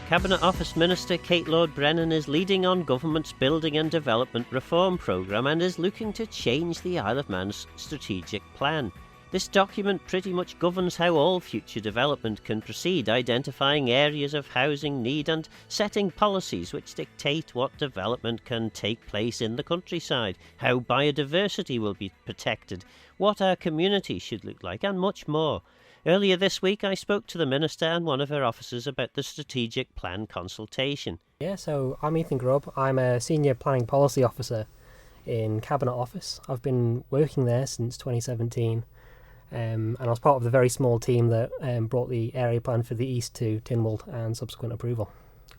Cabinet Office Minister Kate Lord-Brennan is leading on government's building and development reform programme and is looking to change the Isle of Man's strategic plan. This document pretty much governs how all future development can proceed, identifying areas of housing need and setting policies which dictate what development can take place in the countryside, how biodiversity will be protected, what our community should look like, and much more. Earlier this week I spoke to the Minister and one of her officers about the strategic plan consultation. Yeah, so I'm Ethan Grubb. I'm a Senior Planning Policy Officer in Cabinet Office. I've been working there since 2017 and I was part of the very small team that brought the area plan for the East to Tynwald and subsequent approval.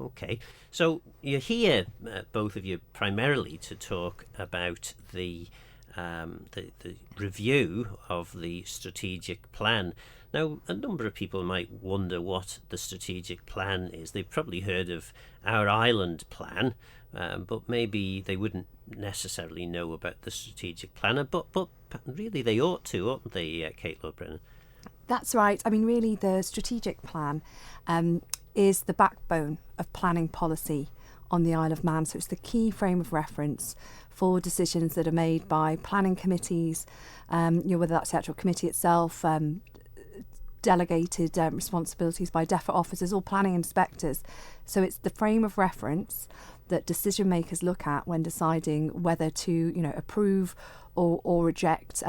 Okay, so you're here, both of you, primarily to talk about the review of the strategic plan. Now, a number of people might wonder what the strategic plan is. They've probably heard of our island plan, but maybe they wouldn't necessarily know about the strategic plan. But really they ought to, oughtn't they, Kate Lord-Brennan? That's right. I mean, really, the strategic plan is the backbone of planning policy on the Isle of Man. So it's the key frame of reference for decisions that are made by planning committees, whether that's the actual committee itself, delegated responsibilities by DEFRA officers or planning inspectors. So it's the frame of reference that decision makers look at when deciding whether to, approve or reject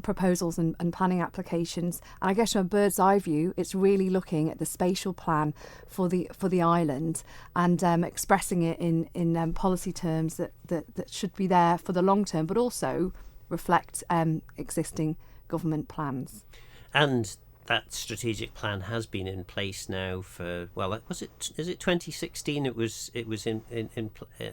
proposals and planning applications. And I guess from a bird's eye view, it's really looking at the spatial plan for the island and expressing it in policy terms that should be there for the long term, but also reflect existing government plans. And that strategic plan has been in place now for, is it 2016 it was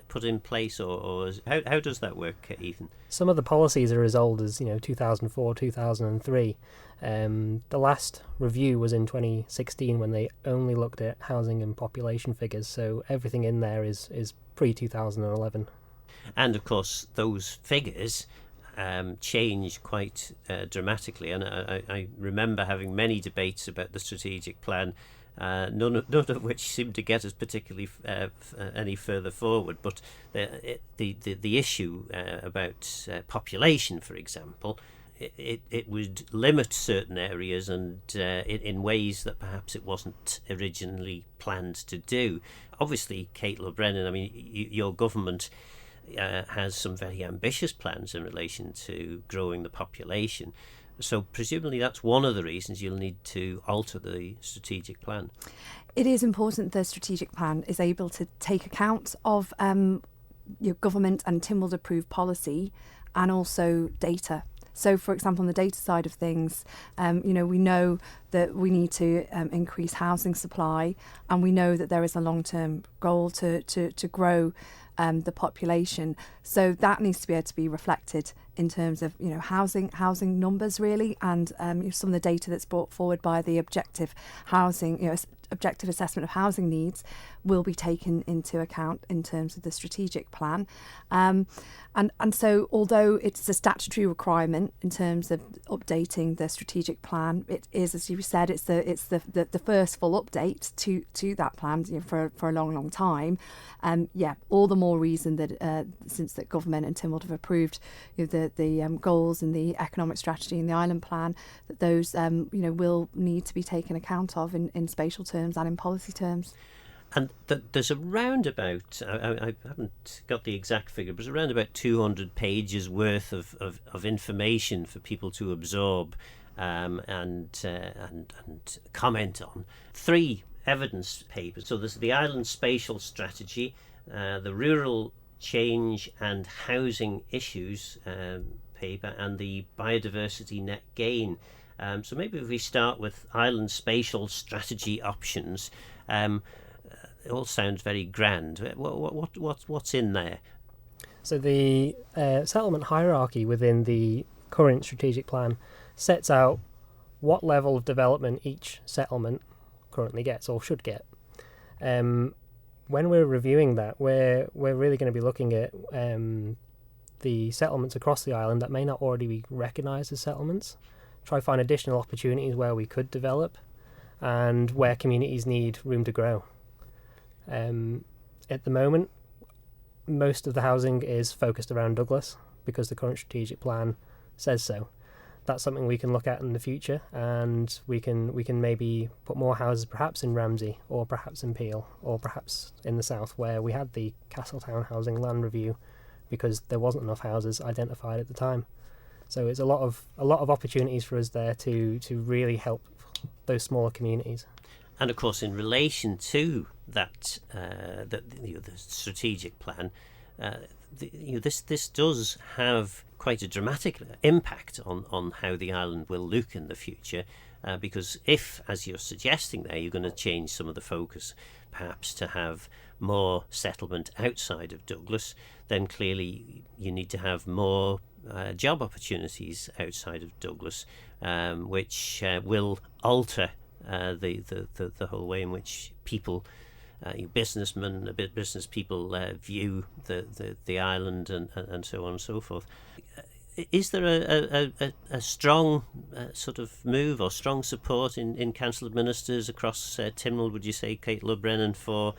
put in place, or how does that work, Ethan? Some of the policies are as old as 2004, 2003. The last review was in 2016 when they only looked at housing and population figures, so everything in there is pre-2011. And of course those figures changed quite dramatically, and I remember having many debates about the strategic plan, none of which seemed to get us particularly any further forward. But the issue about population, for example, it would limit certain areas and in ways that perhaps it wasn't originally planned to do. Obviously, Kate Lord-Brennan, I mean, your government has some very ambitious plans in relation to growing the population. So presumably that's one of the reasons you'll need to alter the strategic plan. It is important the strategic plan is able to take account of your government and Tynwald approved policy and also data. So, for example, on the data side of things, we know that we need to increase housing supply, and we know that there is a long-term goal to grow the population. So that needs to be able to be reflected in terms of housing numbers really, and some of the data that's brought forward by the objective objective assessment of housing needs will be taken into account in terms of the strategic plan. And so although it's a statutory requirement in terms of updating the strategic plan, it is, as you said, it's the first full update to that plan for a long time. All the more reason that since that government and Tynwald have approved the goals and the economic strategy and the island plan, that those will need to be taken account of in spatial terms and in policy terms. And there's around about, I haven't got the exact figure, but it's around about 200 pages worth of information for people to absorb and comment on. 3 evidence papers. So there's the Island Spatial Strategy, the Rural Change and Housing Issues paper, and the Biodiversity Net Gain. So maybe if we start with Island Spatial Strategy options. It all sounds very grand. What's in there? So the settlement hierarchy within the current strategic plan sets out what level of development each settlement currently gets or should get. When we're reviewing that, we're really going to be looking at the settlements across the island that may not already be recognised as settlements, try to find additional opportunities where we could develop, and where communities need room to grow. At the moment, most of the housing is focused around Douglas because the current strategic plan says so. That's something we can look at in the future, and we can maybe put more houses perhaps in Ramsey, or perhaps in Peel, or perhaps in the south where we had the Castletown housing land review because there wasn't enough houses identified at the time. So it's a lot of opportunities for us there to really help those smaller communities. And of course, in relation to that, the strategic plan, this does have quite a dramatic impact on how the island will look in the future. Because if, as you're suggesting there, you're going to change some of the focus, perhaps to have more settlement outside of Douglas, then clearly you need to have more job opportunities outside of Douglas, which will alter the whole way in which people, business people view the island and so on and so forth. Is there a strong sort of move or strong support in Council of Ministers across Tynwald, would you say, Kate Lord-Brennan, for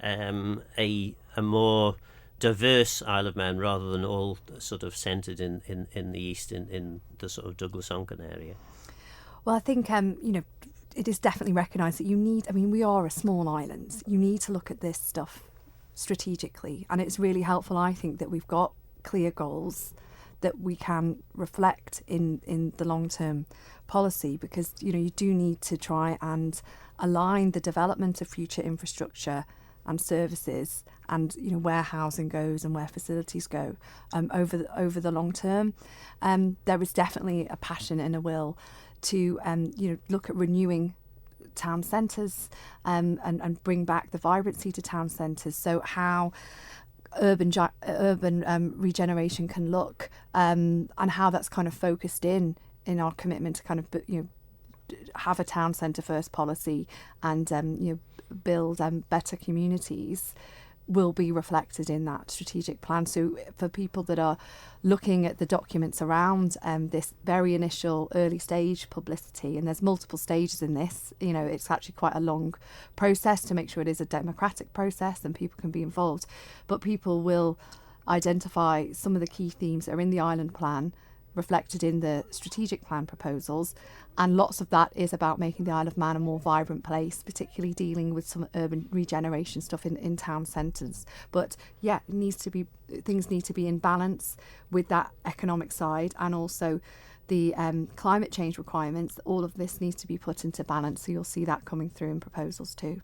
a more diverse Isle of Man rather than all sort of centred in the east, in the sort of Douglas-Onken area? Well, I think, it is definitely recognised that we are a small island. You need to look at this stuff strategically, and it's really helpful, I think, that we've got clear goals that we can reflect in the long-term policy, because, you do need to try and align the development of future infrastructure and services and, where housing goes and where facilities go over the long term. There is definitely a passion and a will to look at renewing town centres and bring back the vibrancy to town centres. So how urban regeneration can look, and how that's kind of focused in our commitment to kind of have a town centre first policy and build better communities, will be reflected in that strategic plan. So for people that are looking at the documents around this very initial early stage publicity, and there's multiple stages in this, it's actually quite a long process to make sure it is a democratic process and people can be involved, but people will identify some of the key themes that are in the island plan reflected in the strategic plan proposals, and lots of that is about making the Isle of Man a more vibrant place, particularly dealing with some urban regeneration stuff in town centres. But yeah, things need to be in balance with that economic side, and also the climate change requirements. All of this needs to be put into balance, so you'll see that coming through in proposals too.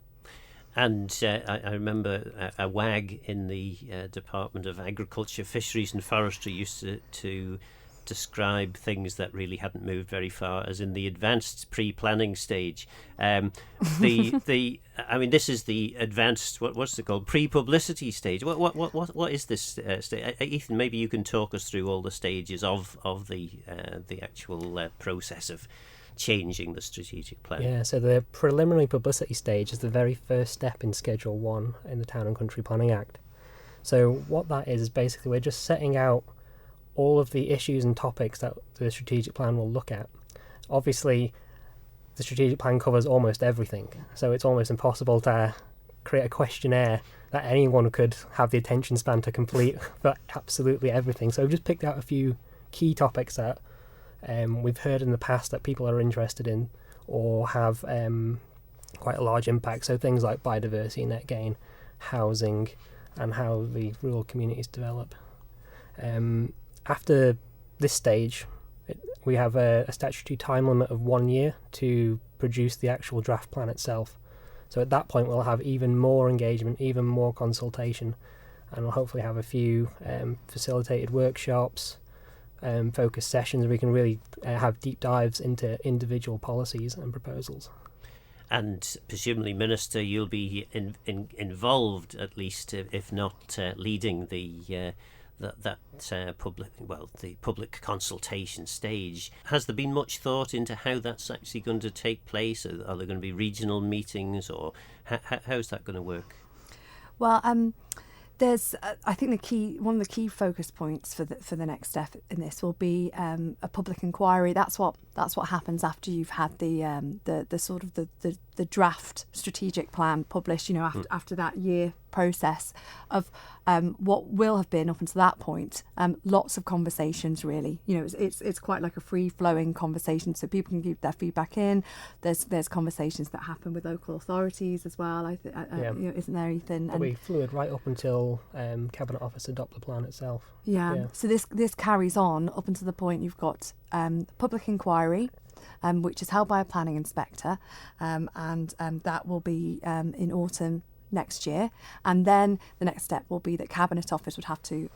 And I remember a WAG in the Department of Agriculture, Fisheries and Forestry used to describe things that really hadn't moved very far as in the advanced pre-planning stage. This is the advanced, what's it called, pre-publicity stage. What is this stage? Ethan, maybe you can talk us through all the stages of the actual process of changing the strategic plan. Yeah, so the preliminary publicity stage is the very first step in Schedule 1 in the Town and Country Planning Act. So what that is basically we're just setting out all of the issues and topics that the strategic plan will look at. Obviously, the strategic plan covers almost everything, so it's almost impossible to create a questionnaire that anyone could have the attention span to complete for absolutely everything. So we've just picked out a few key topics that we've heard in the past that people are interested in or have quite a large impact. So things like biodiversity, net gain, housing, and how the rural communities develop. After this stage, we have a statutory time limit of 1 year to produce the actual draft plan itself. So at that point, we'll have even more engagement, even more consultation, and we'll hopefully have a few facilitated workshops, focused sessions where we can really have deep dives into individual policies and proposals. And presumably, Minister, you'll be involved, at least, if not leading the public consultation stage. Has there been much thought into how that's actually going to take place? Are there going to be regional meetings, or how's that going to work? Well, There's, I think one of the key focus points for the next step in this will be a public inquiry. That's what happens after you've had the sort of the draft strategic plan published. After that year process of what will have been up until that point. Lots of conversations, really. It's quite like a free flowing conversation, so people can give their feedback in. There's conversations that happen with local authorities as well. Isn't there, Ethan? It'll be fluid right up until Cabinet Office adopt the plan itself. Yeah. So this carries on up until the point you've got public inquiry, which is held by a planning inspector, and that will be in autumn next year. And then the next step will be that Cabinet Office would have to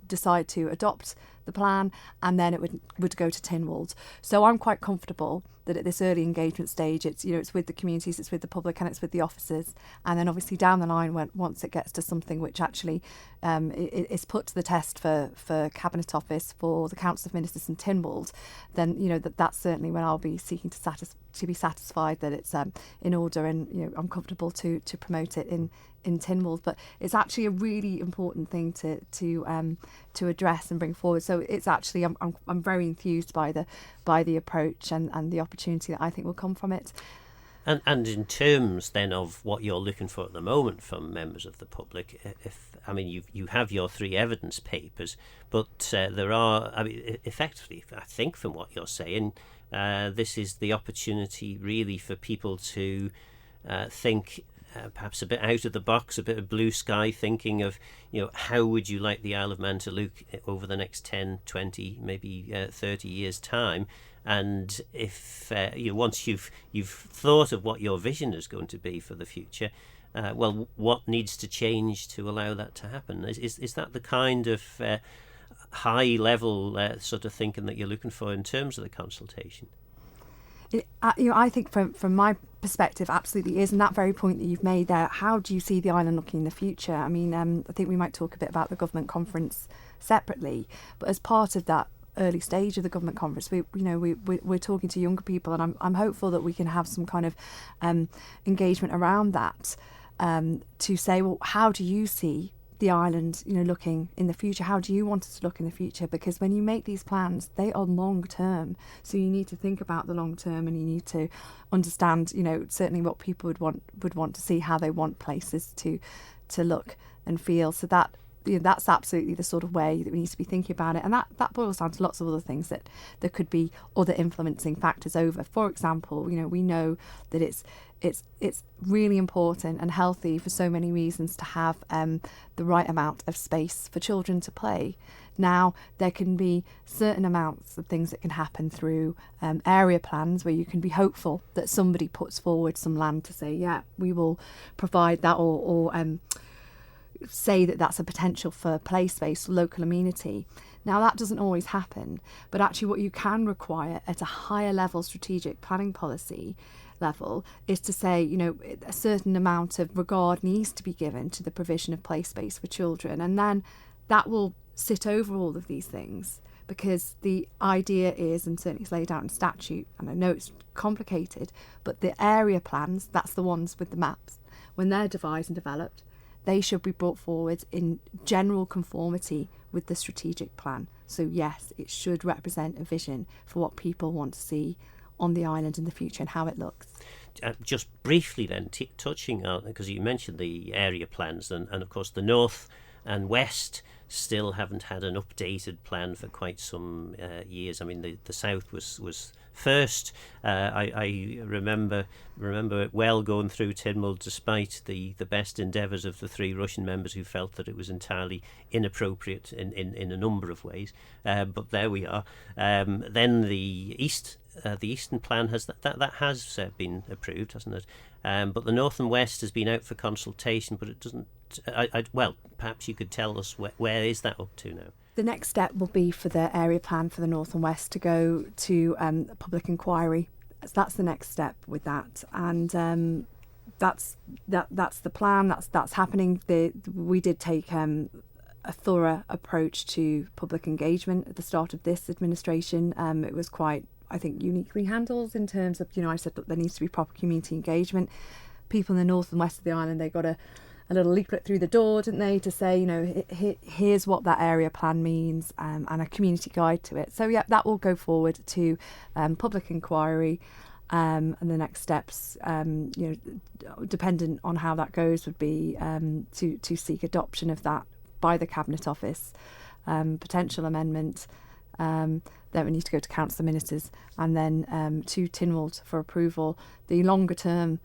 decide to adopt the plan, and then it would go to Tynwald. So I'm quite comfortable that at this early engagement stage, it's with the communities, it's with the public, and it's with the officers. And then obviously down the line, once it gets to something which actually is put to the test for Cabinet Office, for the Council of Ministers in Tynwald, then that's certainly when I'll be seeking to be satisfied that it's in order, and I'm comfortable to promote it in Tynwald. But it's actually a really important thing to address and bring forward. So it's actually I'm very enthused by the approach and the opportunity that I think will come from it. And in terms then of what you're looking for at the moment from members of the public, you have your 3 evidence papers, but there are, effectively, I think from what you're saying, this is the opportunity really for people to think perhaps a bit out of the box, a bit of blue sky thinking of, how would you like the Isle of Man to look over the next 10, 20, maybe 30 years' time? And if once you've thought of what your vision is going to be for the future, what needs to change to allow that to happen? Is that the kind of high level sort of thinking that you're looking for in terms of the consultation? I think from my perspective, absolutely is, and that very point that you've made there. How do you see the island looking in the future? I think we might talk a bit about the government conference separately, but as part of that early stage of the government conference, we're talking to younger people, and I'm hopeful that we can have some kind of engagement around that to say, well, how do you see the island, looking in the future? How do you want it to look in the future? Because when you make these plans, they are long term. So you need to think about the long term, and you need to understand, certainly what people would want to see, how they want places to look and feel. So that that's absolutely the sort of way that we need to be thinking about it. And that boils down to lots of other things that there could be other influencing factors over. For example, we know that it's really important and healthy for so many reasons to have the right amount of space for children to play. Now, there can be certain amounts of things that can happen through area plans where you can be hopeful that somebody puts forward some land to say, yeah, we will provide that, or say that that's a potential for play space, local amenity. Now, that doesn't always happen, but actually what you can require at a higher level strategic planning policy level is to say, a certain amount of regard needs to be given to the provision of play space for children, and then that will sit over all of these things, because the idea is, and certainly it's laid out in statute, and I know it's complicated, but the area plans, that's the ones with the maps, when they're devised and developed, they should be brought forward in general conformity with the strategic plan. So yes, it should represent a vision for what people want to see on the island in the future and how it looks. Just briefly then, touching on, because you mentioned the area plans, and of course the north and west still haven't had an updated plan for quite some years. The south was first. I remember it well going through Tynwald, despite the best endeavours of the 3 Russian members who felt that it was entirely inappropriate in a number of ways. But there we are. Then the eastern plan has been approved, hasn't it? But the north and west has been out for consultation, but it doesn't. Well, perhaps you could tell us where is that up to now? The next step will be for the area plan for the north and west to go to a public inquiry. So that's the next step with that, and that's the plan. That's happening. We did take a thorough approach to public engagement at the start of this administration. It was quite, I think, uniquely handled in terms of, I said, look, there needs to be proper community engagement. People in the north and west of the island, they got a little leaflet through the door, didn't they, to say, here's what that area plan means, and a community guide to it. So yeah, that will go forward to public inquiry, and the next steps, dependent on how that goes, would be to seek adoption of that by the Cabinet Office, potential amendment. Then we need to go to Council of Ministers, and then to Tynwald for approval. The longer term,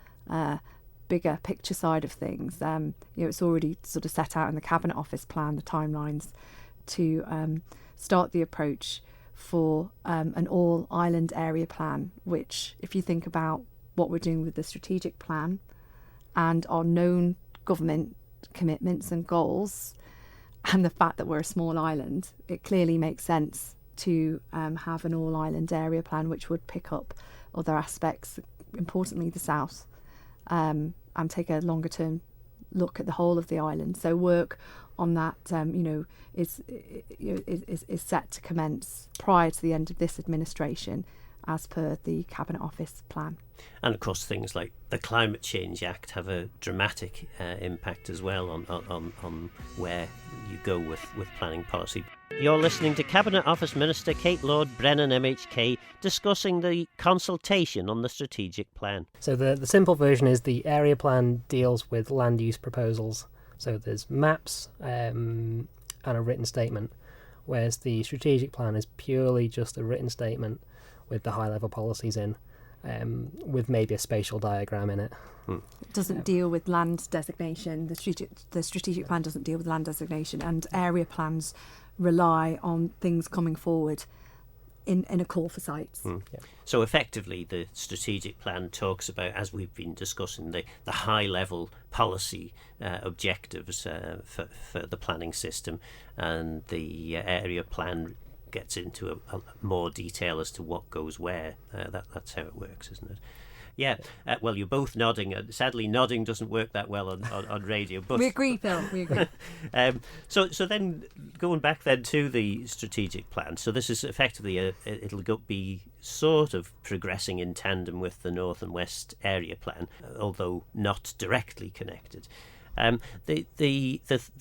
bigger picture side of things, it's already sort of set out in the Cabinet Office plan, the timelines to start the approach for an all-island area plan, which, if you think about what we're doing with the strategic plan and our known government commitments and goals, and the fact that we're a small island, it clearly makes sense to have an all-island area plan, which would pick up other aspects, importantly the south, and take a longer-term look at the whole of the island. So work on that, is set to commence prior to the end of this administration, as per the Cabinet Office plan. And of course, things like the Climate Change Act have a dramatic impact as well on where you go with planning policy. You're listening to Cabinet Office Minister Kate Lord-Brennan, MHK, discussing the consultation on the strategic plan. So the simple version is the area plan deals with land use proposals. So there's maps and a written statement, whereas the strategic plan is purely just a written statement with the high-level policies in, with maybe a spatial diagram in it. It doesn't deal with land designation. The strategic plan doesn't deal with land designation, and area plans rely on things coming forward in a call for sites. Yeah. So effectively, the strategic plan talks about, as we've been discussing, the high-level policy objectives for the planning system, and the area plan gets into a more detail as to what goes where. That's how it works, isn't it? Yeah. Well, you're both nodding. Sadly, nodding doesn't work that well on radio. But we agree, Phil. We agree. So then, going back then to the strategic plan. So this is effectively it'll be sort of progressing in tandem with the North and West area plan, although not directly connected. The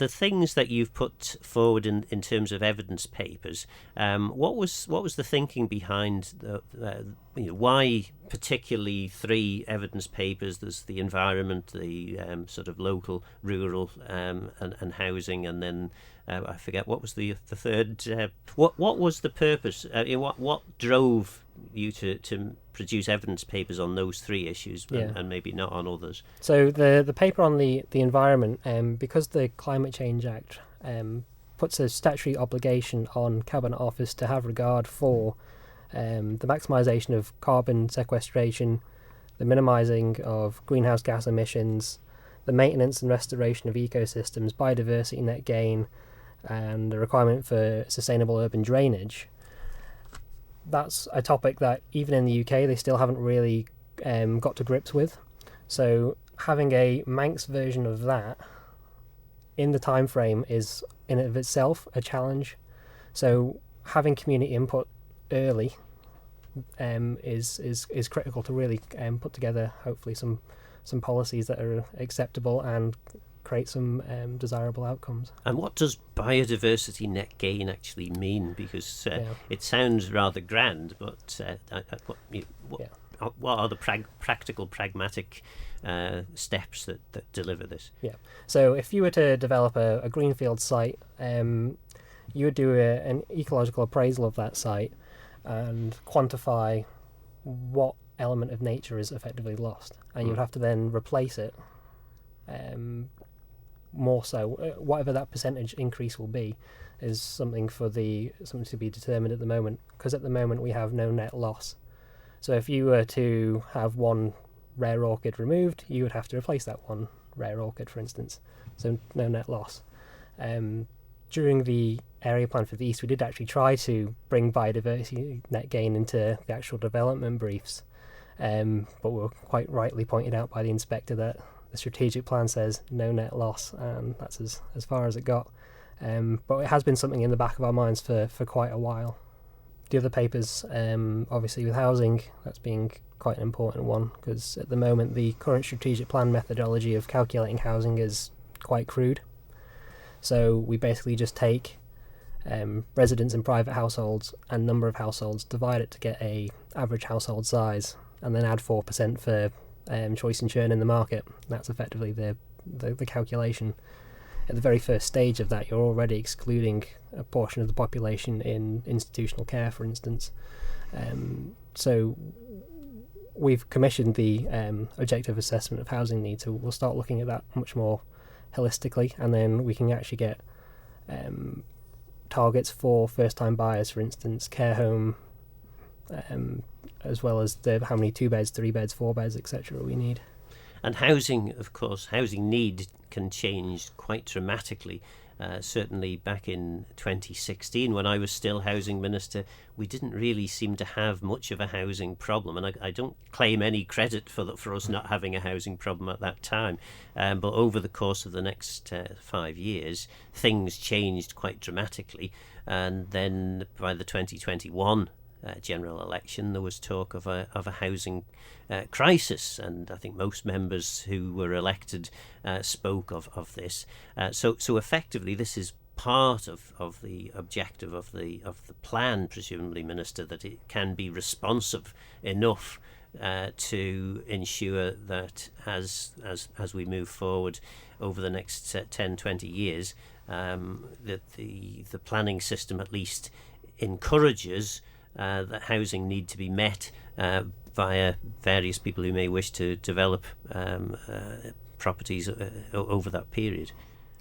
things that you've put forward in terms of evidence papers, what was the thinking behind why particularly 3 evidence papers? There's the environment, the sort of local, rural, and housing, and then I forget what was the third. What was the purpose? What drove you to produce evidence papers on those 3 issues, and maybe not on others? So the paper on the environment, because the Climate Change Act puts a statutory obligation on Cabinet Office to have regard for the maximisation of carbon sequestration, the minimising of greenhouse gas emissions, the maintenance and restoration of ecosystems, biodiversity net gain, and the requirement for sustainable urban drainage. That's a topic that even in the UK they still haven't really got to grips with. So having a Manx version of that in the time frame is in and of itself a challenge. So having community input early is critical to really put together hopefully some policies that are acceptable and create some desirable outcomes. And what does biodiversity net gain actually mean? Because it sounds rather grand, but what are the practical, pragmatic steps that deliver this? Yeah. So if you were to develop a greenfield site, you would do an ecological appraisal of that site and quantify what element of nature is effectively lost, and you would have to then replace it. More so, whatever that percentage increase will be, is something to be determined at the moment. Because at the moment we have no net loss. So if you were to have one rare orchid removed, you would have to replace that one rare orchid, for instance. So no net loss. During the area plan for the East, we did actually try to bring biodiversity net gain into the actual development briefs, but we were quite rightly pointed out by the inspector that the strategic plan says no net loss, and that's as far as it got. But it has been something in the back of our minds for quite a while. The other papers, obviously with housing, that's being quite an important one, because at the moment the current strategic plan methodology of calculating housing is quite crude. So we basically just take residents in private households and number of households, divide it to get a average household size, and then add 4% for choice and churn in the market. That's effectively the calculation. At the very first stage of that, you're already excluding a portion of the population in institutional care, for instance. So we've commissioned the objective assessment of housing needs, so we'll start looking at that much more holistically, and then we can actually get targets for first-time buyers, for instance, care home, as well as how many 2 beds, 3 beds, 4 beds, etc. we need. And housing, of course, housing need can change quite dramatically. Certainly back in 2016, when I was still housing minister, we didn't really seem to have much of a housing problem. And I don't claim any credit for us not having a housing problem at that time. But over the course of the next 5 years, things changed quite dramatically. And then by the 2021 general election, there was talk of a housing crisis, and I think most members who were elected spoke of this. So effectively, this is part of the objective of the plan, presumably, Minister, that it can be responsive enough to ensure that as we move forward over the next 10, 20 years, that the planning system at least encourages that housing need to be met via various people who may wish to develop properties over that period.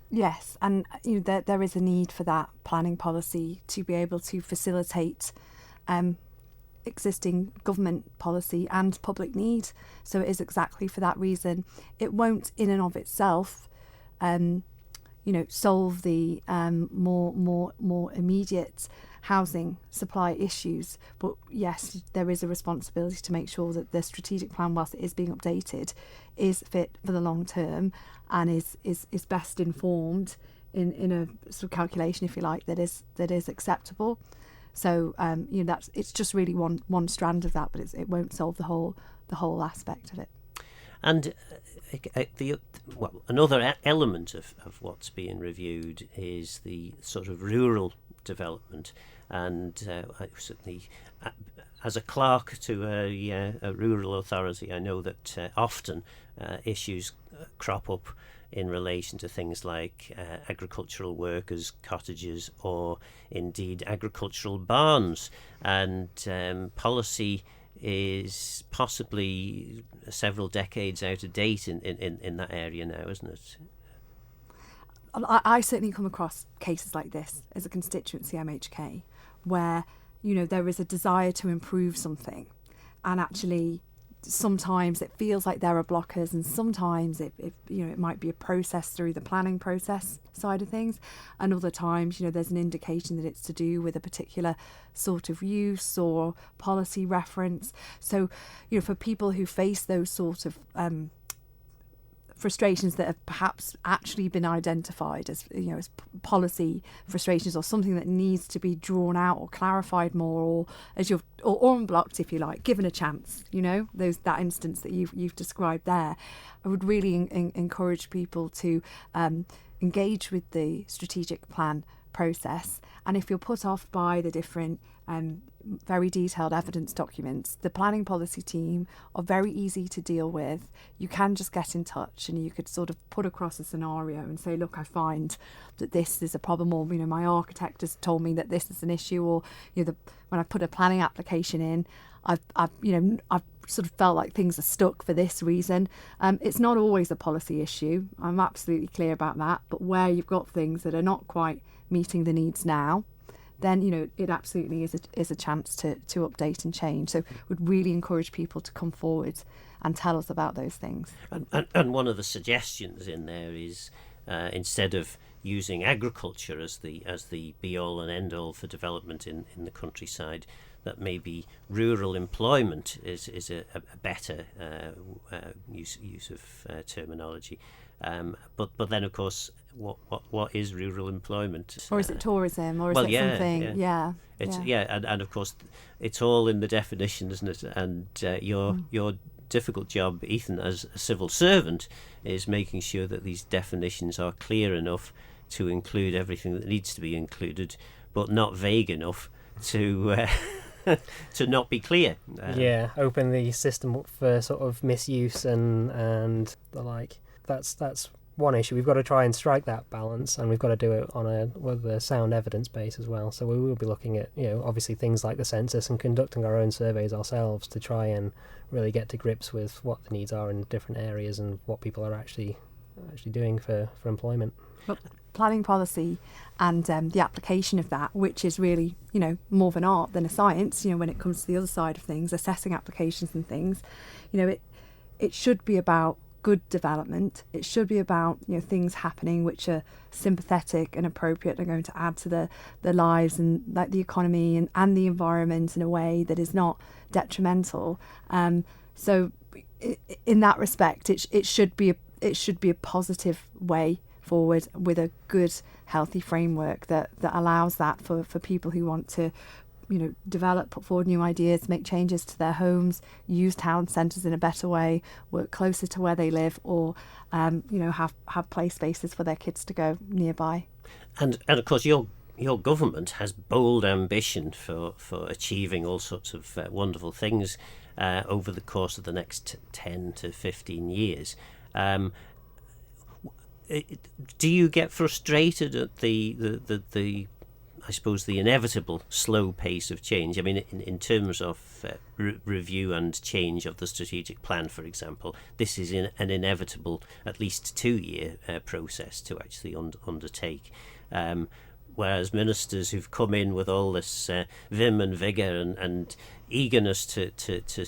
Yes, and there is a need for that planning policy to be able to facilitate existing government policy and public need. So it is exactly for that reason. It won't, in and of itself, solve the more immediate housing supply issues, but yes, there is a responsibility to make sure that the strategic plan, whilst it is being updated, is fit for the long term and is best informed in a sort of calculation, if you like, that is acceptable. So it's just really one strand of that, but it won't solve the whole aspect of it. And another element of what's being reviewed is the sort of rural development, and I certainly, as a clerk to a rural authority, I know that often issues crop up in relation to things like agricultural workers, cottages, or indeed agricultural barns, and policy is possibly several decades out of date in that area now, isn't it? I certainly come across cases like this as a constituency MHK, where there is a desire to improve something, and actually sometimes it feels like there are blockers, and sometimes it might be a process through the planning process side of things, and other times there's an indication that it's to do with a particular sort of use or policy reference. So for people who face those sort of frustrations that have perhaps actually been identified as as policy frustrations, or something that needs to be drawn out or clarified more, or as or unblocked, if you like, given a chance, that instance that you've described there, I would really encourage people to engage with the strategic plan process. And if you're put off by the different very detailed evidence documents, the planning policy team are very easy to deal with. You can just get in touch, and you could sort of put across a scenario and say, look, I find that this is a problem, or my architect has told me that this is an issue, or when I put a planning application in, I've sort of felt like things are stuck for this reason. It's not always a policy issue, I'm absolutely clear about that, but where you've got things that are not quite meeting the needs now, then it absolutely is a chance to update and change. So would really encourage people to come forward and tell us about those things. And one of the suggestions in there is instead of using agriculture as the be all and end all for development in the countryside, that maybe rural employment is a better use of terminology. But then, of course, what is rural employment? Or is it tourism? Or is it something? Yeah. And of course, it's all in the definition, isn't it? And your difficult job, Ethan, as a civil servant, is making sure that these definitions are clear enough to include everything that needs to be included, but not vague enough to to not be clear. Open the system up for sort of misuse and the like. That's one issue. We've got to try and strike that balance, and we've got to do it with a sound evidence base as well. So we will be looking at, obviously things like the census and conducting our own surveys ourselves to try and really get to grips with what the needs are in different areas and what people are actually doing for employment. But planning policy and the application of that, which is really, more of an art than a science, when it comes to the other side of things, assessing applications and things, it should be about good development. It should be about things happening which are sympathetic and appropriate and are going to add to the lives and like the economy and the environment in a way that is not detrimental. So in that respect, it should be a positive way forward with a good, healthy framework that allows that for people who want to develop, put forward new ideas, make changes to their homes, use town centres in a better way, work closer to where they live, or have play spaces for their kids to go nearby. And of course your government has bold ambition for achieving all sorts of wonderful things over the course of the next 10 to 15 years. Do you get frustrated at the I suppose the inevitable slow pace of change? I mean, in terms of review and change of the strategic plan, for example, this is an inevitable at least 2-year process to actually undertake. Whereas ministers who've come in with all this vim and vigour and eagerness to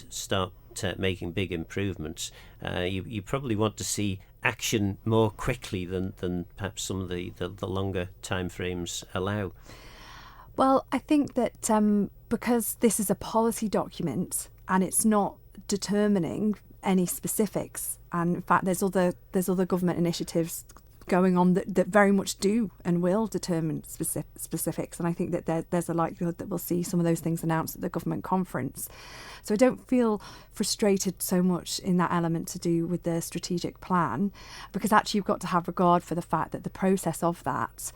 start making big improvements, you probably want to see action more quickly than perhaps some of the longer time frames allow. Well, I think that because this is a policy document and it's not determining any specifics, and in fact there's other government initiatives going on that very much do and will determine specifics, and I think that there's a likelihood that we'll see some of those things announced at the government conference. So I don't feel frustrated so much in that element to do with the strategic plan, because actually you've got to have regard for the fact that the process of that,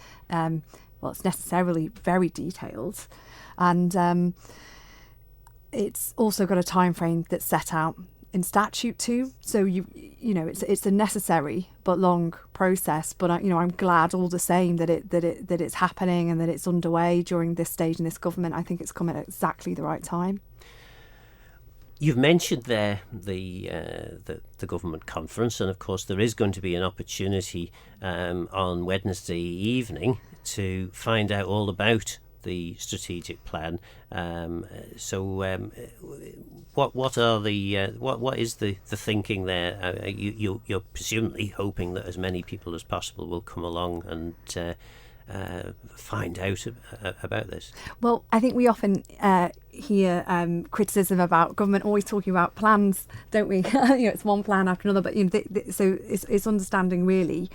it's necessarily very detailed, and it's also got a time frame that's set out in statute too. So it's a necessary but long process. But I'm glad all the same that it's happening and that it's underway during this stage in this government. I think it's come at exactly the right time. You've mentioned there the government conference, and of course there is going to be an opportunity on Wednesday evening to find out all about the strategic plan. What is the thinking there? You're presumably hoping that as many people as possible will come along and find out about this. Well, I think we often hear criticism about government always talking about plans, don't we? It's one plan after another, but so it's understanding really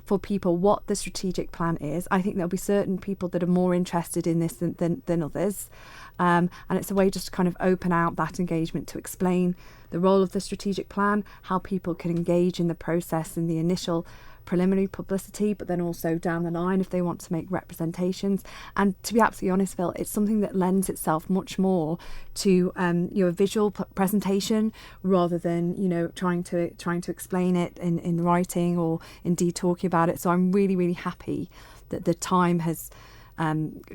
for people what the strategic plan is. I think there'll be certain people that are more interested in this than others, and it's a way just to kind of open out that engagement to explain the role of the strategic plan, how people can engage in the process in the initial preliminary publicity, but then also down the line if they want to make representations. And to be absolutely honest, Phil, it's something that lends itself much more to a visual presentation rather than trying to explain it in writing or indeed talking about it. So I'm really, really happy that the time has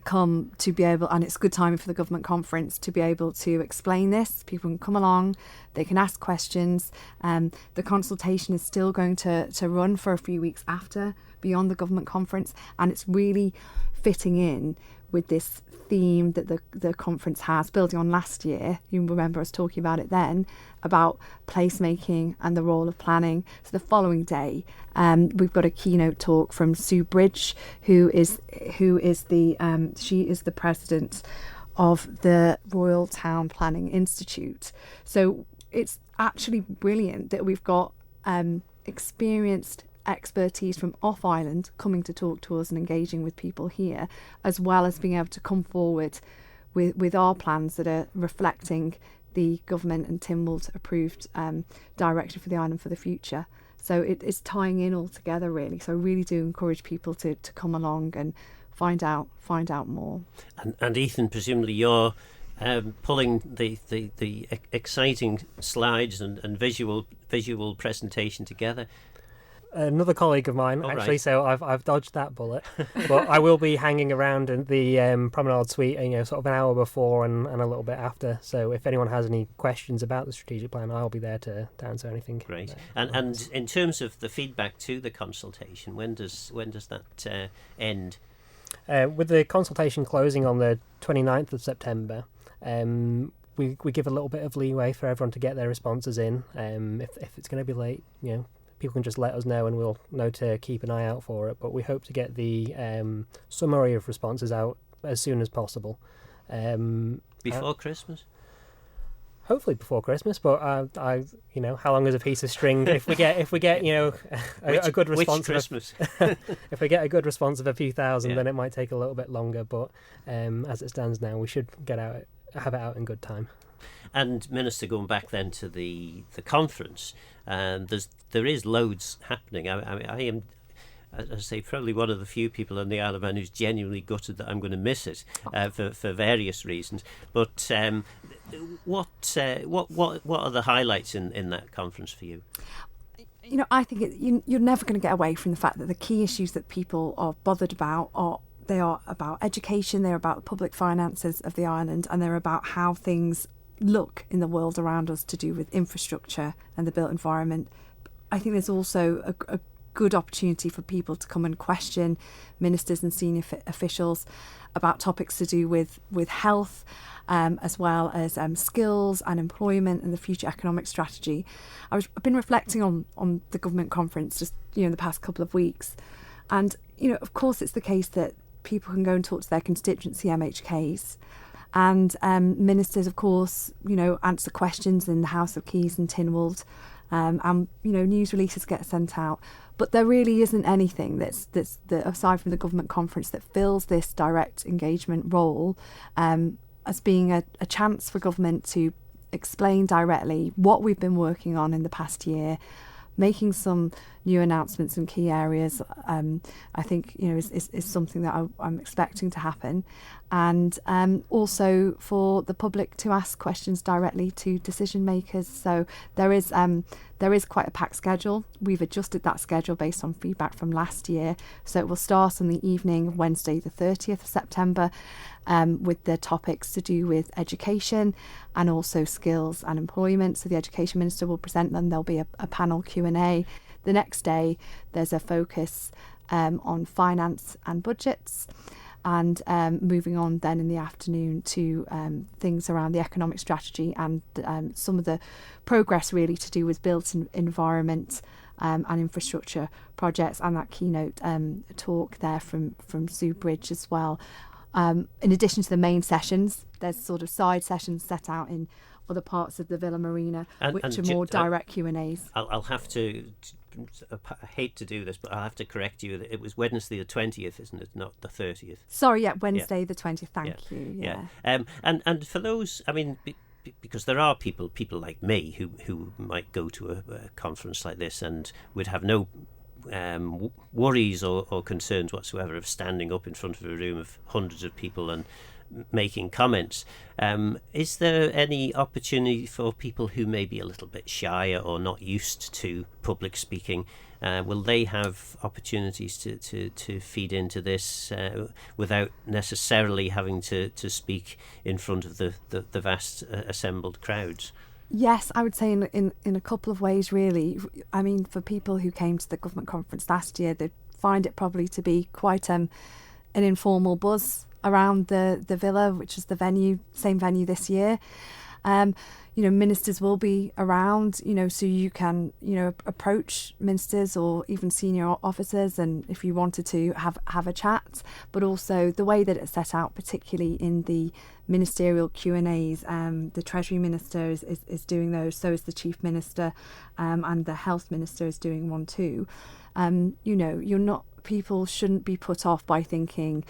come to be able, and it's good timing for the government conference to be able to explain this. People can come along, they can ask questions. The consultation is still going to run for a few weeks after, beyond the government conference, and it's really fitting in with this theme that the conference has, building on last year. You remember us talking about it then, about placemaking and the role of planning. So the following day, we've got a keynote talk from Sue Bridge, who is the president of the Royal Town Planning Institute. So it's actually brilliant that we've got experienced expertise from off island coming to talk to us and engaging with people here, as well as being able to come forward with our plans that are reflecting the government and Tynwald approved directive for the island for the future. So it is tying in all together, really. So I really do encourage people to come along and find out more. And Ethan, presumably you're pulling the exciting slides and visual presentation together. Another colleague of mine, actually, right. so I've dodged that bullet. But I will be hanging around in the Promenade Suite, sort of an hour before and a little bit after. So if anyone has any questions about the strategic plan, I'll be there to answer anything. Great. And in terms of the feedback to the consultation, when does that end? With the consultation closing on the 29th of September, we give a little bit of leeway for everyone to get their responses in. If it's going to be late, people can just let us know and we'll know to keep an eye out for it. But we hope to get the summary of responses out as soon as possible. Before Christmas? Hopefully before Christmas, but how long is a piece of string? If we get a good response, which Christmas? If we get a good response of a few thousand, then it might take a little bit longer. But as it stands now, we should have it out in good time. And Minister, going back then to the conference, there is loads happening. I am, as I say, probably one of the few people on the Isle of Man who's genuinely gutted that I'm going to miss it for various reasons. But what are the highlights in that conference for you? I think you're never going to get away from the fact that the key issues that people are bothered about are about education, they're about the public finances of the island, and they're about how things look in the world around us to do with infrastructure and the built environment. I think there's also a good opportunity for people to come and question ministers and senior officials about topics to do with health, as well as skills and employment and the future economic strategy. I've been reflecting on the government conference just in the past couple of weeks, and of course it's the case that people can go and talk to their constituency MHKs. And ministers, of course, answer questions in the House of Keys and Tynwald, and news releases get sent out. But there really isn't anything that's aside from the government conference that fills this direct engagement role as being a chance for government to explain directly what we've been working on in the past year, making some new announcements in key areas. I think is something that I'm expecting to happen, and also for the public to ask questions directly to decision makers. So there is quite a packed schedule. We've adjusted that schedule based on feedback from last year. So it will start on the evening of Wednesday the 30th of September with the topics to do with education and also skills and employment. So the Education Minister will present them. There'll be a panel Q&A. The next day there's a focus on finance and budgets, and moving on then in the afternoon to things around the economic strategy and some of the progress really to do with built environment and infrastructure projects, and that keynote talk there from Sue Bridge as well. In addition to the main sessions, there's sort of side sessions set out in other parts of the Villa Marina, which are more direct Q&As. I'll have to, I hate to do this, but I'll have to correct you. It was Wednesday the 20th, isn't it? Not the 30th. Sorry, Wednesday the 20th. Thank you. Yeah. And for those, because there are people like me who might go to a conference like this and would have no worries or concerns whatsoever of standing up in front of a room of hundreds of people and making comments. Is there any opportunity for people who may be a little bit shyer or not used to public speaking? Will they have opportunities to feed into this without necessarily having to speak in front of the vast assembled crowds? Yes, I would say in a couple of ways, really. I mean, for people who came to the government conference last year, they'd find it probably to be quite an informal buzz around the villa, which is the same venue this year. Ministers will be around, so you can, approach ministers or even senior officers, and if you wanted to have a chat. But also the way that it's set out, particularly in the ministerial Q&As, the Treasury Minister is doing those, so is the Chief Minister, and the Health Minister is doing one too. You're not people shouldn't be put off by feeling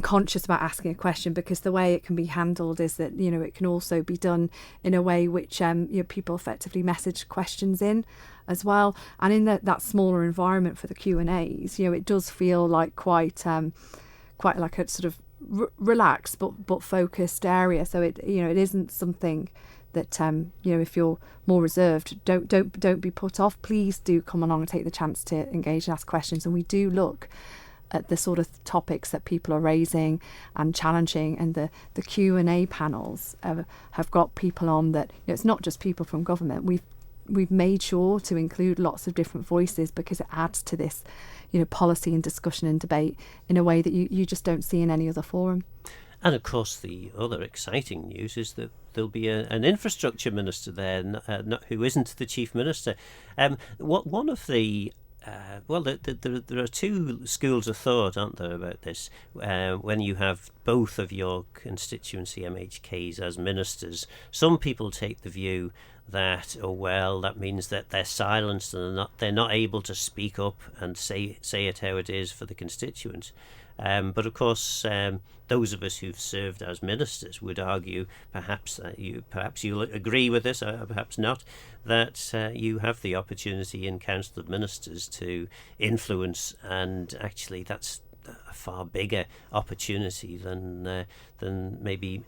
conscious about asking a question, because the way it can be handled is that, you know, it can also be done in a way which you know, people effectively message questions in as well. And in that smaller environment for the Q&As, you know, it does feel like quite like a sort of relaxed but focused area. So it, you know, it isn't something that you know, if you're more reserved, don't be put off. Please do come along and take the chance to engage and ask questions. And we do look at the sort of topics that people are raising and challenging, and the Q&A panels have got people on that, you know, it's not just people from government. We've made sure to include lots of different voices, because it adds to this, you know, policy and discussion and debate in a way that you just don't see in any other forum. And of course, the other exciting news is that there'll be an infrastructure minister there, who isn't the chief minister. One of the there are two schools of thought, aren't there, about this? When you have both of your constituency MHKs as ministers, some people take the view that, oh well, that means that they're silenced and they're not able to speak up and say it how it is for the constituents. But of course, those of us who've served as ministers would argue, perhaps you'll agree with this, or perhaps not, that you have the opportunity in Council of Ministers to influence, and actually that's a far bigger opportunity than maybe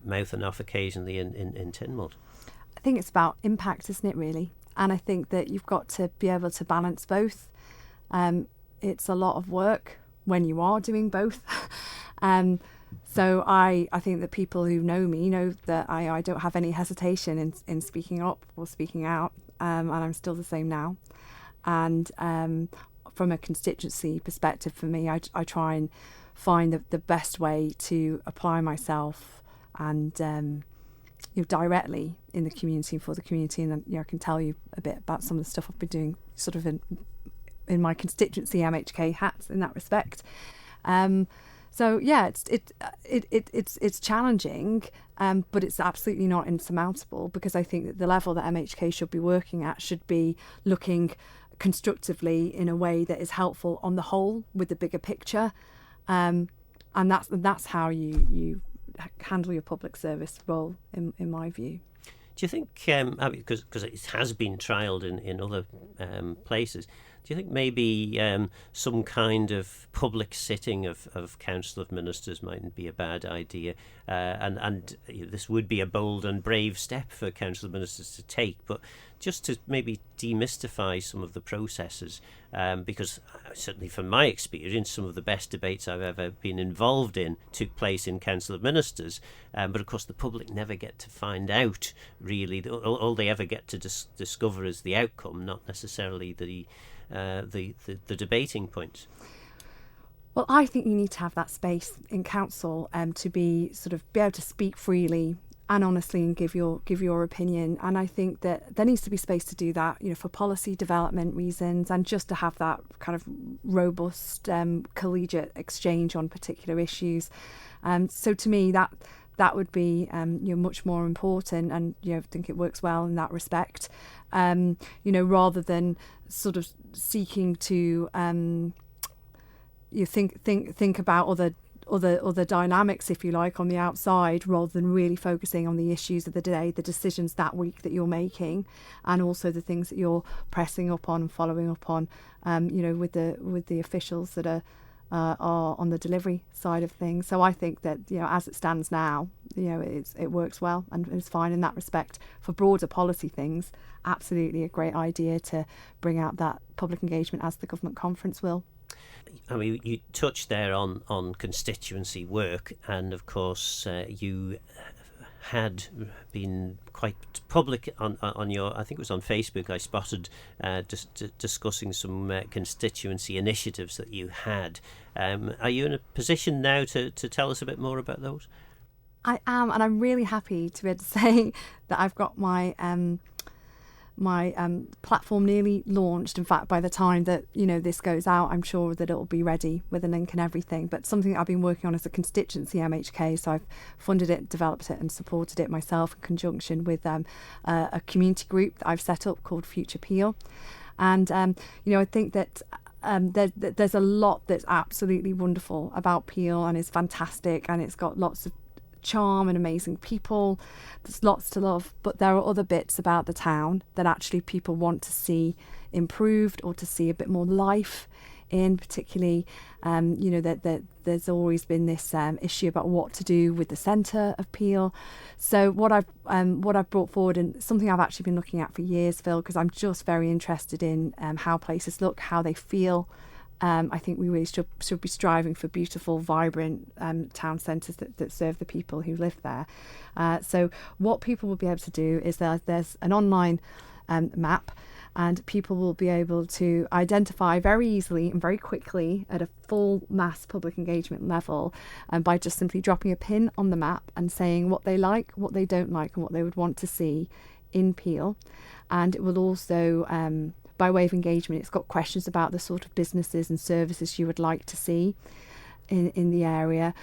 mouthing off occasionally in Tynwald. I think it's about impact, isn't it, really? And I think that you've got to be able to balance both. It's a lot of work when you are doing both. So I think that people who know me know that I don't have any hesitation in speaking up or speaking out, and I'm still the same now. And from a constituency perspective, for me, I try and find the best way to apply myself and you know, directly in the community for the community. And you know, I can tell you a bit about some of the stuff I've been doing sort of in my constituency MHK hats in that respect. So yeah, it's challenging, but it's absolutely not insurmountable, because I think that the level that MHK should be working at should be looking constructively in a way that is helpful on the whole with the bigger picture, and that's how you handle your public service role in my view. Do you think, because it has been trialled in other places, do you think maybe some kind of public sitting of Council of Ministers mightn't be a bad idea? And this would be a bold and brave step for Council of Ministers to take, but just to maybe demystify some of the processes, because certainly from my experience, some of the best debates I've ever been involved in took place in Council of Ministers, but of course the public never get to find out really. All they ever get to discover is the outcome, not necessarily the debating point. Well, I think you need to have that space in council to be able to speak freely and honestly and give your opinion. And I think that there needs to be space to do that, you know, for policy development reasons, and just to have that kind of robust collegiate exchange on particular issues. So to me, that would be much more important, and I think it works well in that respect. Rather than sort of seeking to think about other dynamics, if you like, on the outside, rather than really focusing on the issues of the day, the decisions that week that you're making, and also the things that you're pressing up on and following up on, with the officials that are on the delivery side of things. So I think that, as it stands now, it works well and it's fine in that respect. For broader policy things, absolutely a great idea to bring out that public engagement, as the government conference will. I mean, you touched there on constituency work, and of course you had been quite public on your, I think it was on Facebook, I spotted discussing some constituency initiatives that you had. Are you in a position now to tell us a bit more about those? I am, and I'm really happy to be able to say that I've got my platform nearly launched. In fact, by the time that this goes out, I'm sure that it'll be ready with a link and everything. But something that I've been working on as a constituency MHK, so I've funded it, developed it and supported it myself in conjunction with a community group that I've set up called Future Peel. And I think that there's a lot that's absolutely wonderful about Peel and is fantastic, and it's got lots of charm and amazing people. There's lots to love, but there are other bits about the town that actually people want to see improved or to see a bit more life in, particularly that there's always been this issue about what to do with the centre of Peel. So what I've brought forward, and something I've actually been looking at for years, Phil, because I'm just very interested in how places look, how they feel. I think we really should be striving for beautiful, vibrant town centres that serve the people who live there. So what people will be able to do is there's an online map, and people will be able to identify very easily and very quickly at a full mass public engagement level, by just simply dropping a pin on the map and saying what they like, what they don't like, and what they would want to see in Peel. And it will also, by way of engagement, it's got questions about the sort of businesses and services you would like to see in the area.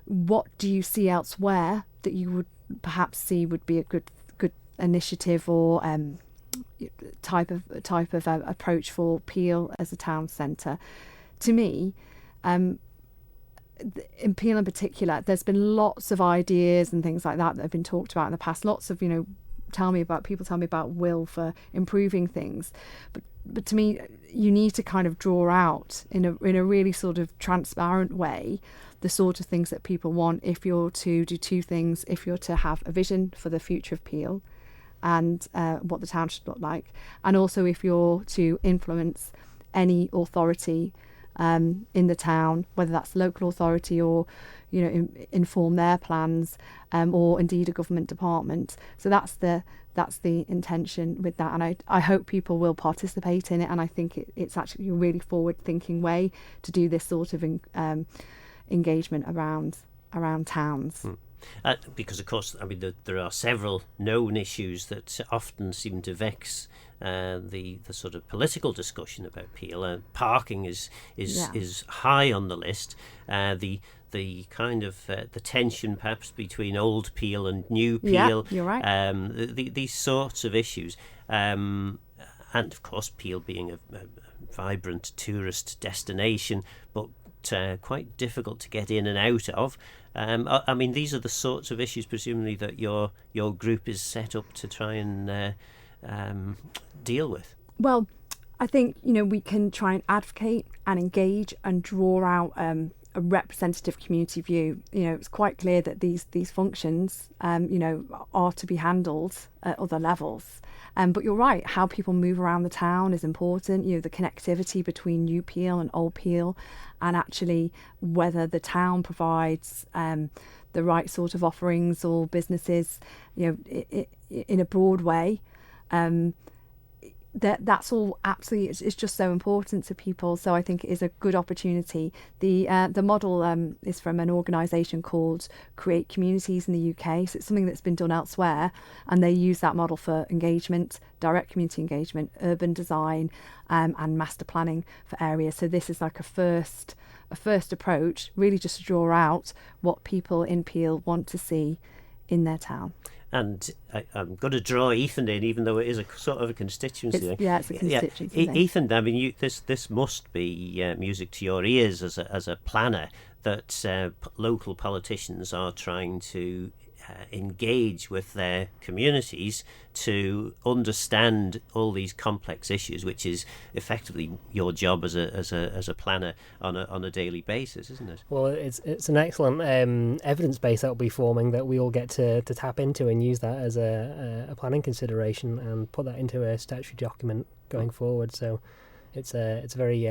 What do you see elsewhere that you would perhaps see would be a good initiative or type of approach for Peel as a town centre? To me, in Peel in particular, there's been lots of ideas and things like that have been talked about in the past. Lots of people tell me about will for improving things, but to me, you need to kind of draw out in a really sort of transparent way the sort of things that people want. If you're to do two things, if you're to have a vision for the future of Peel and what the town should look like, and also if you're to influence any authority in the town, whether that's local authority or inform their plans, or indeed a government department. So that's the intention with that, and I hope people will participate in it, and I think it's actually a really forward-thinking way to do this sort of engagement around towns. Because, of course, there are several known issues that often seem to vex the sort of political discussion about Peel. Parking is high on the list. The kind of the tension perhaps between old Peel and new Peel. Yeah, you're right. These sorts of issues. And, of course, Peel being a vibrant tourist destination, but quite difficult to get in and out of. These are the sorts of issues, presumably, that your group is set up to try and deal with. Well, I think we can try and advocate and engage and draw out a representative community view. It's quite clear that these functions, are to be handled at other levels. But you're right, how people move around the town is important. The connectivity between new Peel and old Peel, and actually whether the town provides the right sort of offerings or businesses, in a broad way. That's all absolutely, it's just so important to people. So I think it is a good opportunity. The model is from an organisation called Create Communities in the UK. So it's something that's been done elsewhere, and they use that model for engagement, direct community engagement, urban design, and master planning for areas. So this is like a first approach, really just to draw out what people in Peel want to see in their town. And I'm going to draw Ethan in, even though it is a sort of a constituency. It's a constituency. Yeah. Ethan, this must be music to your ears as a planner, that local politicians are trying to engage with their communities to understand all these complex issues, which is effectively your job as a planner on a daily basis, isn't it? Well, it's an excellent evidence base that will be forming, that we all get to tap into and use that as a planning consideration and put that into a statutory document going forward. So it's a very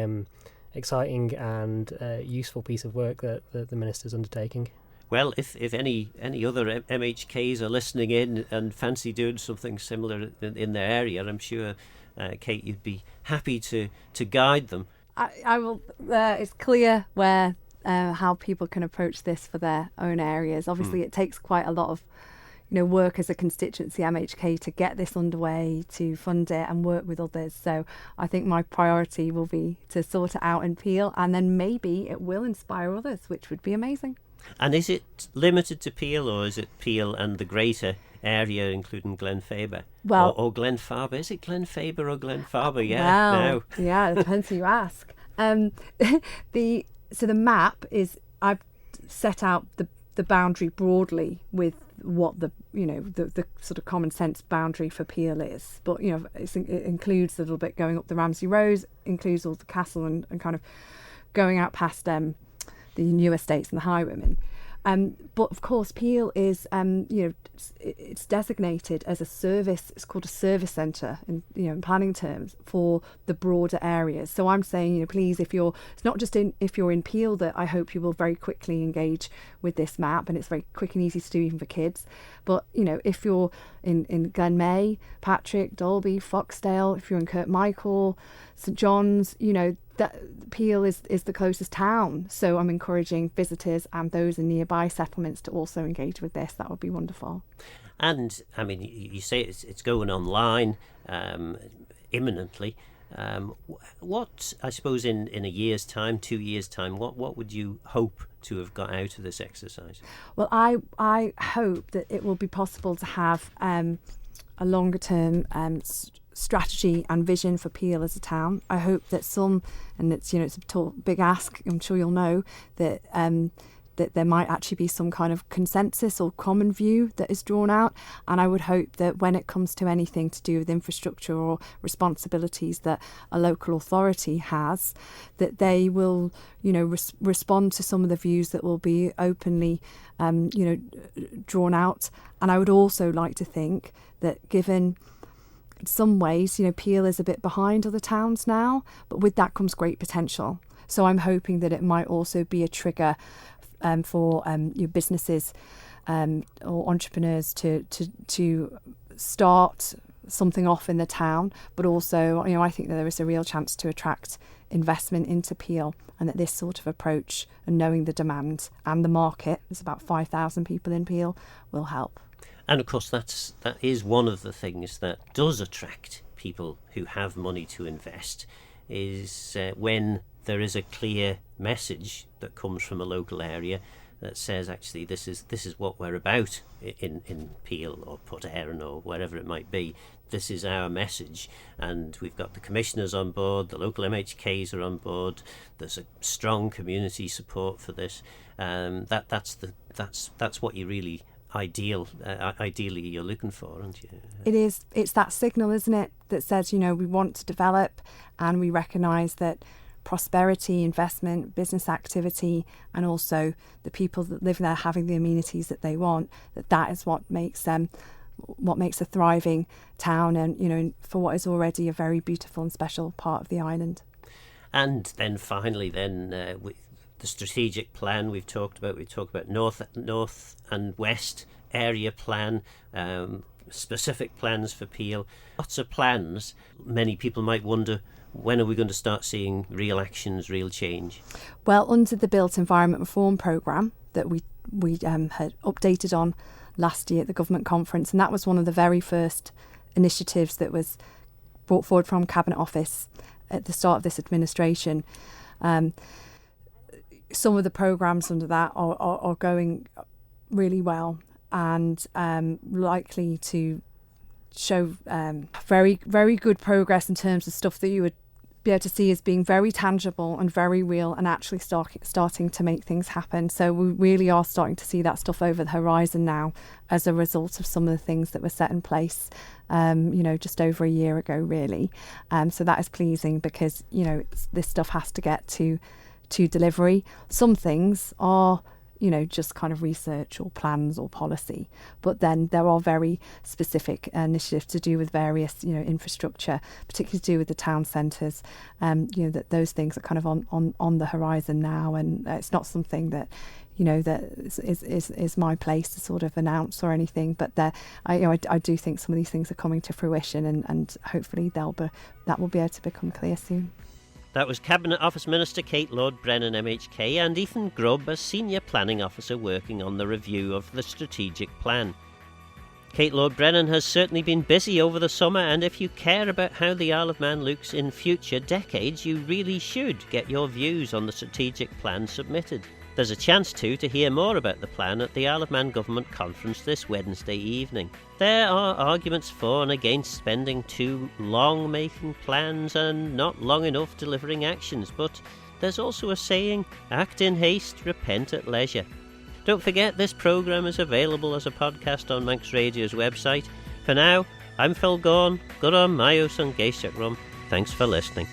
exciting and useful piece of work that the Minister's undertaking. Well, if any other MHKs are listening in and fancy doing something similar in their area, I'm sure, Kate, you'd be happy to guide them. I will. It's clear where how people can approach this for their own areas. Obviously, it takes quite a lot of work as a constituency MHK to get this underway, to fund it and work with others. So I think my priority will be to sort it out in Peel, and then maybe it will inspire others, which would be amazing. And is it limited to Peel, or is it Peel and the greater area, including Glenfaber? Or Glenfaber? Is it Glenfaber or Glenfaber? Yeah, it depends who you ask. The map is, I've set out the boundary broadly with what the sort of common sense boundary for Peel is, but it includes a little bit going up the Ramsey Road, includes all the castle and kind of going out past the new estates and the highwaymen. But of course, Peel is, it's designated as a service. It's called a service centre in planning terms for the broader areas. So I'm saying, please, if you're in Peel, that I hope you will very quickly engage with this map, and it's very quick and easy to do even for kids. But if you're in Glenmay, Patrick, Dalby, Foxdale, if you're in Kirkmichael, St John's, that Peel is the closest town. So I'm encouraging visitors and those in nearby settlements to also engage with this. That would be wonderful. And I mean, you say it's going online imminently. What, I suppose, in a year's time, 2 years' time, what would you hope to have got out of this exercise? Well, I hope that it will be possible to have a longer term strategy and vision for Peel as a town. I hope that it's a big ask, I'm sure you'll know, that that there might actually be some kind of consensus or common view that is drawn out. And I would hope that when it comes to anything to do with infrastructure or responsibilities that a local authority has, that they will, respond to some of the views that will be openly, drawn out. And I would also like to think that, given in some ways, Peel is a bit behind other towns now, but with that comes great potential. So I'm hoping that it might also be a trigger for your businesses or entrepreneurs to start something off in the town, but also, I think that there is a real chance to attract investment into Peel, and that this sort of approach and knowing the demand and the market, there's about 5,000 people in Peel, will help. And of course, that is one of the things that does attract people who have money to invest, is when there is a clear message that comes from a local area that says, actually, this is what we're about in Peel or Port Erin or wherever it might be. This is our message, and we've got the commissioners on board, the local MHKs are on board. There's a strong community support for this. That's what you really ideally you're looking for, aren't you? It is. It's that signal, isn't it, that says, we want to develop, and we recognise that prosperity, investment, business activity, and also the people that live there having the amenities that they want, that is what makes a thriving town, and for what is already a very beautiful and special part of the island. And then finally, with the strategic plan we've talked about north and west area plan, specific plans for Peel, lots of plans. Many people might wonder, when are we going to start seeing real actions, real change? Well, under the Built Environment Reform Programme that we had updated on last year at the government conference, and that was one of the very first initiatives that was brought forward from Cabinet Office at the start of this administration. Some of the programmes under that are going really well, and likely to show very, very good progress in terms of stuff that you would be able to see as being very tangible and very real, and actually starting to make things happen. So we really are starting to see that stuff over the horizon now, as a result of some of the things that were set in place just over a year ago, really. So that is pleasing, because this stuff has to get to delivery. Some things are just kind of research or plans or policy, but then there are very specific initiatives to do with various infrastructure, particularly to do with the town centres, that those things are kind of on the horizon now, and it's not something that that is my place to sort of announce or anything, but I do think some of these things are coming to fruition, and hopefully that will be able to become clear soon. That was Cabinet Office Minister Kate Lord-Brennan MHK and Ethan Grubb as Senior Planning Officer working on the review of the strategic plan. Kate Lord-Brennan has certainly been busy over the summer, and if you care about how the Isle of Man looks in future decades, you really should get your views on the strategic plan submitted. There's a chance to hear more about the plan at the Isle of Man Government Conference this Wednesday evening. There are arguments for and against spending too long making plans and not long enough delivering actions, but there's also a saying, act in haste, repent at leisure. Don't forget, this programme is available as a podcast on Manx Radio's website. For now, I'm Phil Gorn. Good on Mayos and Geisiach Rum. Thanks for listening.